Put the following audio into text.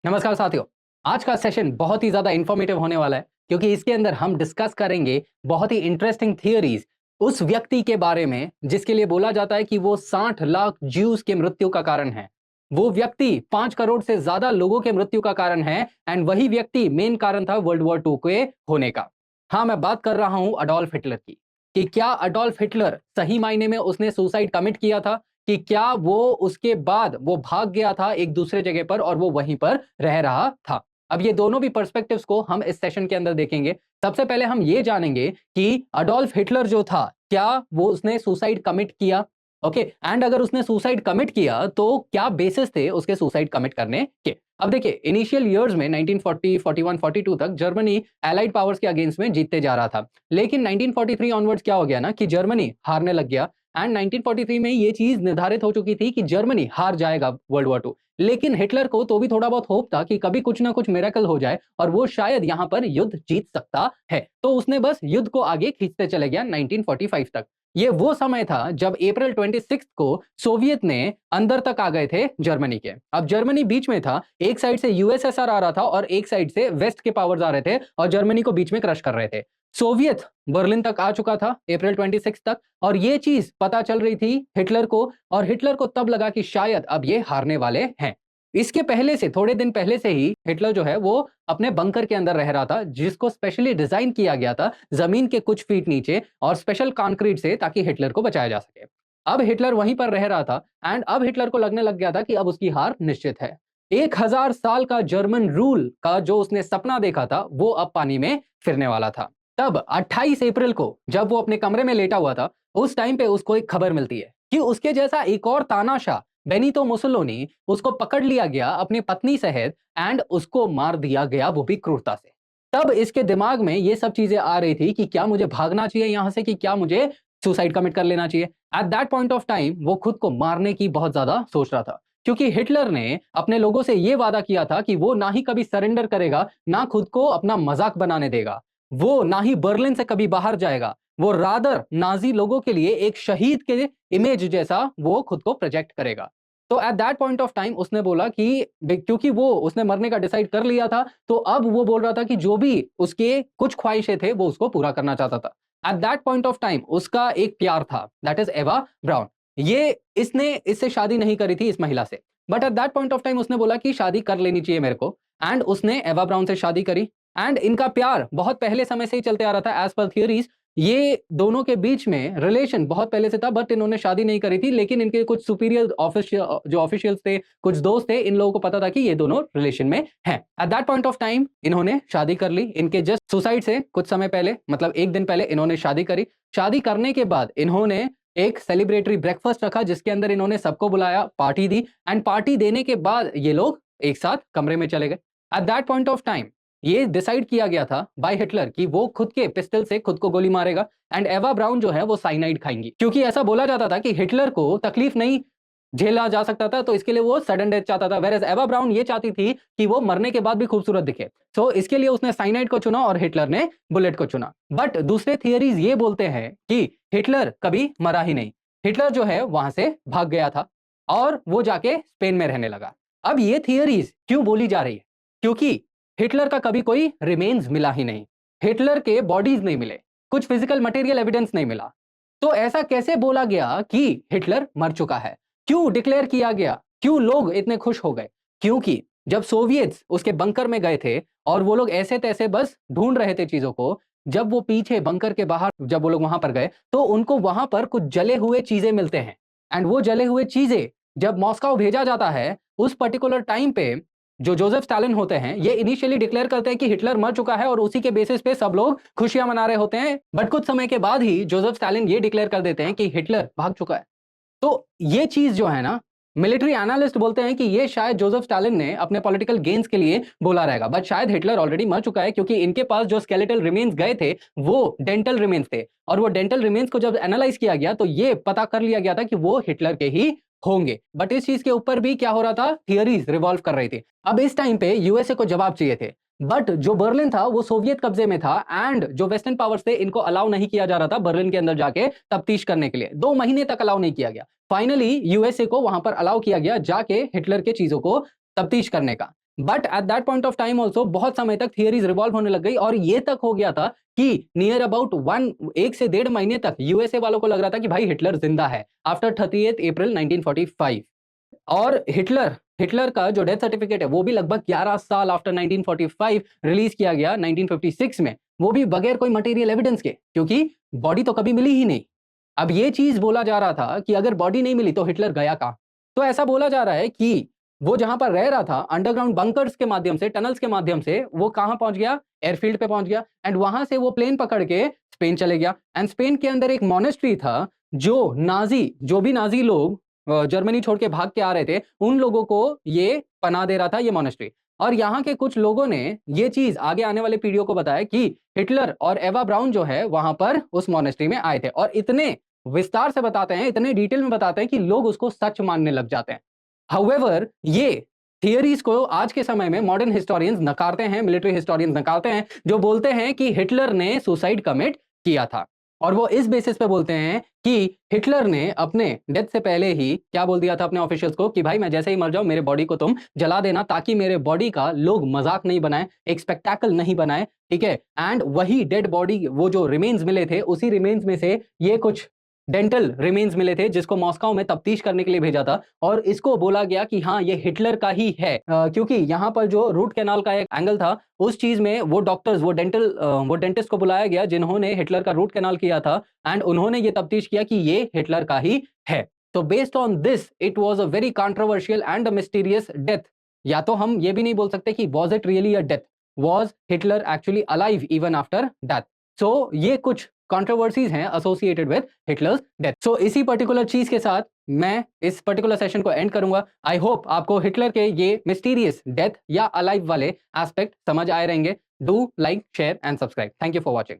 नमस्कार साथियों। आज का सेशन बहुत ही ज़्यादा इन्फॉर्मेटिव होने वाला है क्योंकि इसके अंदर हम डिस्कस करेंगे बहुत ही इंटरेस्टिंग थियरीज उस व्यक्ति के बारे में जिसके लिए बोला जाता है कि वो 60 लाख ज्यूज के मृत्यु का कारण है। वो व्यक्ति 5 करोड़ से ज़्यादा लोगों के मृत्यु का कारण है एंड वही व्यक्ति मेन कारण था वर्ल्ड वॉर 2 के होने का। हाँ, मैं बात कर रहा हूं अडोल्फ हिटलर की कि क्या अडोल्फ हिटलर सही मायने में उसने सुसाइड कमिट किया था कि क्या वो उसके बाद वो भाग गया था एक दूसरे जगह पर और वो वहीं पर रह रहा था। अब ये दोनों भी पर्सपेक्टिव्स को हम इस सेशन के अंदर देखेंगे। सबसे पहले हम ये जानेंगे कि अडोल्फ हिटलर जो था, क्या वो उसने सुसाइड कमिट किया? ओके, एंड अगर उसने सुसाइड कमिट किया तो क्या बेसिस थे उसके सुसाइड कमिट करने के? अब देखिए, इनिशियल इयर्स में 1940, 41, 42 तक जर्मनी एलाइड पावर्स के अगेंस्ट में जीतते जा रहा था। लेकिन 1943 ऑनवर्ड्स क्या हो गया ना कि जर्मनी हारने लग गया एंड 1943 में ये चीज निर्धारित हो चुकी थी कि जर्मनी हार जाएगा वर्ल्ड वॉर 2। लेकिन हिटलर को तो भी थोड़ा बहुत होप था कि कभी कुछ ना कुछ मिरेकल हो जाए और वो शायद यहां पर युद्ध जीत सकता है। तो उसने बस युद्ध को आगे खींचते चले गया 1945 तक। ये वो समय था जब अप्रैल 26 को सोवियत ने अंदर तक आ गए थे जर्मनी के। अब जर्मनी बीच में था, एक साइड से यूएसएसआर आ रहा था और एक साइड से वेस्ट के पावर्स आ रहे थे और जर्मनी को बीच में क्रश कर रहे थे। सोवियत बर्लिन तक आ चुका था अप्रैल 26 तक और ये चीज पता चल रही थी हिटलर को और हिटलर को तब लगा कि शायद अब ये हारने वाले हैं। इसके पहले से थोड़े दिन पहले से ही हिटलर जो है वो अपने बंकर के अंदर रह रहा था जिसको स्पेशली डिजाइन किया गया था जमीन के कुछ फीट नीचे और स्पेशल कंक्रीट से ताकि हिटलर को बचाया जा सके। अब हिटलर वहीं पर रह रहा था एंड अब हिटलर को लगने लग गया था कि अब उसकी हार निश्चित है। 1000 साल का जर्मन रूल का जो उसने सपना देखा था वो अब पानी में फिरने वाला था। तब 28 अप्रैल को जब वो अपने कमरे में लेटा हुआ था, उस टाइम पे उसको एक खबर मिलती है कि उसके जैसा एक और तानाशाह बेनितो मुसोलिनी उसको पकड़ लिया गया अपनी पत्नी सहित एंड उसको मार दिया गया, वो भी क्रूरता से। तब इसके दिमाग में ये सब चीजें आ रही थी कि क्या मुझे भागना चाहिए यहां से कि क्या मुझे सुसाइड कमिट कर लेना चाहिए। At that point of time वो खुद को मारने की बहुत ज्यादा सोच रहा था क्योंकि हिटलर ने अपने लोगों से यह वादा किया था कि वो ना ही कभी सरेंडर करेगा, ना खुद को अपना मजाक बनाने देगा, वो ना ही बर्लिन से कभी बाहर जाएगा, वो रादर नाजी लोगों के लिए एक शहीद के इमेज जैसा वो खुद को प्रोजेक्ट करेगा। तो at that point of time उसने बोला कि क्योंकि वो उसने मरने का डिसाइड कर लिया था, तो अब वो बोल रहा था कि जो भी उसके कुछ ख्वाहिशें थे वो उसको पूरा करना चाहता था। At that point of time उसका एक प्यार था, दैट इज एवा ब्राउन। ये इसने इससे शादी नहीं करी थी इस महिला से, but at that point of time उसने बोला कि शादी कर लेनी चाहिए मेरे को एंड उसने एवा ब्राउन से शादी करी। एंड इनका प्यार बहुत पहले समय से ही चलते आ रहा था एज पर थियरीज। ये दोनों के बीच में रिलेशन बहुत पहले से था बट इन्होंने शादी नहीं करी थी, लेकिन इनके कुछ सुपीरियर ऑफिशियल जो ऑफिशियल्स थे, कुछ दोस्त थे, इन लोगों को पता था कि ये दोनों रिलेशन में हैं। At that point of time इन्होंने शादी कर ली। इनके जस्ट सुसाइड से कुछ समय पहले, मतलब एक दिन पहले इन्होंने शादी करी। शादी करने के बाद इन्होंने एक सेलिब्रेटरी ब्रेकफास्ट रखा जिसके अंदर इन्होंने सबको बुलाया, पार्टी दी एंड पार्टी देने के बाद ये लोग एक साथ कमरे में चले गए। At that point of time ये डिसाइड किया गया था बाय हिटलर कि वो खुद के पिस्टल से खुद को गोली मारेगा एंड एवा ब्राउन जो है वो साइनाइड खाएंगी, क्योंकि ऐसा बोला जाता था कि हिटलर को तकलीफ नहीं झेला जा सकता था तो इसके लिए वो सडन डेथ चाहता था, वेयर एज एवा ब्राउन ये चाहती थी कि वो मरने के बाद भी खूबसूरत दिखे। सो इसके लिए उसने साइनाइड को चुना और हिटलर ने बुलेट को चुना। बट दूसरे थियरीज ये बोलते हैं कि हिटलर कभी मरा ही नहीं, हिटलर जो है वहां से भाग गया था और वो जाके स्पेन में रहने लगा। अब ये थियरीज क्यों बोली जा रही है? क्योंकि हिटलर का कभी कोई रिमेन्स मिला ही नहीं, हिटलर के बॉडीज नहीं मिले, कुछ फिजिकल मटेरियल एविडेंस नहीं मिला। तो ऐसा कैसे बोला गया कि हिटलर मर चुका है? क्यों डिक्लेयर किया गया? क्यों लोग इतने खुश हो गए? क्योंकि जब सोवियट्स उसके बंकर में गए थे और वो लोग ऐसे तैसे बस ढूंढ रहे थे चीजों को, जब वो पीछे बंकर के बाहर जब वो लोग वहां पर गए तो उनको वहां पर कुछ जले हुए चीजें मिलते हैं एंड वो जले हुए चीजें जब मॉस्को भेजा जाता है उस पर्टिकुलर टाइम पे जो जोसेफ स्टालिन होते हैं ये इनिशियली डिक्लेयर करते हैं कि हिटलर मर चुका है और उसी के बेसिस पे सब लोग खुशियां मना रहे होते हैं, बट कुछ समय के बाद ही जोसेफ स्टालिन ये डिक्लेयर कर देते हैं कि हिटलर भाग चुका है। तो ये चीज जो है ना, मिलिट्री एनालिस्ट बोलते हैं कि ये शायद जोसेफ स्टालिन ने अपने पॉलिटिकल गेन्स के लिए बोला रहेगा, बट शायद हिटलर ऑलरेडी मर चुका है क्योंकि इनके पास जो स्केलेटल रिमेन्स गए थे वो डेंटल रिमेन्स थे और वो डेंटल रिमेन्स को जब एनालाइज किया गया तो ये पता कर लिया गया था कि वो हिटलर के ही होंगे। बट इस चीज के ऊपर भी क्या हो रहा था, थियरीज रिवॉल्व कर रही थी। अब इस टाइम पे यूएसए को जवाब चाहिए थे, बट जो बर्लिन था वो सोवियत कब्जे में था एंड जो वेस्टर्न पावर्स थे इनको अलाउ नहीं किया जा रहा था बर्लिन के अंदर जाके तफ्तीश करने के लिए। 2 महीने तक अलाउ नहीं किया गया। फाइनली यूएसए को वहां पर अलाउ किया गया जाके हिटलर के चीजों को तफ्तीश करने का। But at that point of time also बहुत समय तक थियरीज रिवॉल्व होने लग गई और ये तक हो गया था कि नियर अबाउट 1 से 1.5 महीने तक यूएसए वालों को लग रहा था कि भाई हिटलर जिंदा है आफ्टर 30 अप्रैल 1945। और हिटलर हिटलर का जो डेथ सर्टिफिकेट है वो भी लगभग 11 साल आफ्टर 1945 रिलीज किया गया 1956 में, वो भी बगैर कोई मटेरियल एविडेंस के, क्योंकि बॉडी तो कभी मिली ही नहीं। अब ये चीज बोला जा रहा था कि अगर बॉडी नहीं मिली तो हिटलर गया कहां। तो ऐसा बोला जा रहा है कि वो जहां पर रह रहा था अंडरग्राउंड बंकर्स के माध्यम से, टनल्स के माध्यम से वो कहां पहुंच गया, एयरफील्ड पे पहुंच गया एंड वहां से वो प्लेन पकड़ के स्पेन चले गया। एंड स्पेन के अंदर एक मोनेस्ट्री था जो जो भी नाजी लोग जर्मनी छोड़ के भाग के आ रहे थे उन लोगों को ये पनाह दे रहा था ये मोनेस्ट्री। और यहाँ के कुछ लोगों ने ये चीज आगे आने वाले पीढ़ियों को बताया कि हिटलर और एवा ब्राउन जो है वहां पर उस मोनेस्ट्री में आए थे, और इतने विस्तार से बताते हैं, इतने डिटेल में बताते हैं कि लोग उसको सच मानने लग जाते हैं। हाउएवर ये थियरीज को आज के समय में मॉडर्न हिस्टोरियंस नकारते हैं, मिलिट्री हिस्टोरियंस नकारते हैं, जो बोलते हैं कि हिटलर ने सुसाइड कमिट किया था। और वो इस बेसिस पे बोलते हैं कि हिटलर ने अपने डेथ से पहले ही क्या बोल दिया था अपने ऑफिशियल्स को कि भाई मैं जैसे ही मर जाऊं मेरे बॉडी को तुम जला देना, ताकि मेरे बॉडी का लोग मजाक नहीं बनाए, एक स्पेक्टाकल नहीं बनाए, ठीक है। एंड वही डेड बॉडी, वो जो रिमेन्स मिले थे उसी रिमेन्स में से ये कुछ डेंटल रिमेन्स मिले थे जिसको मॉस्को में तफ्तीश करने के लिए भेजा था, और इसको बोला गया कि हाँ ये हिटलर का ही है, क्योंकि यहाँ पर जो रूट कैनाल का एक एंगल था उस चीज में वो डॉक्टर्स, वो डेंटिस्ट को बुलाया गया जिन्होंने हिटलर का रूट कैनाल किया था, एंड उन्होंने ये तफ्तीश किया कि ये हिटलर का ही है। तो based on this it was a very controversial and mysterious death. या तो हम ये भी नहीं बोल सकते कि was it really a death, was Hitler actually alive even after death. So ये कुछ कंट्रोवर्सीज हैं associated with Hitler's death. So इसी पर्टिकुलर चीज के साथ मैं इस पर्टिकुलर सेशन को एंड करूंगा। आई होप आपको हिटलर के ये मिस्टीरियस डेथ या अलाइव वाले एस्पेक्ट समझ आए रहेंगे। Do like, share and subscribe. Thank you for watching.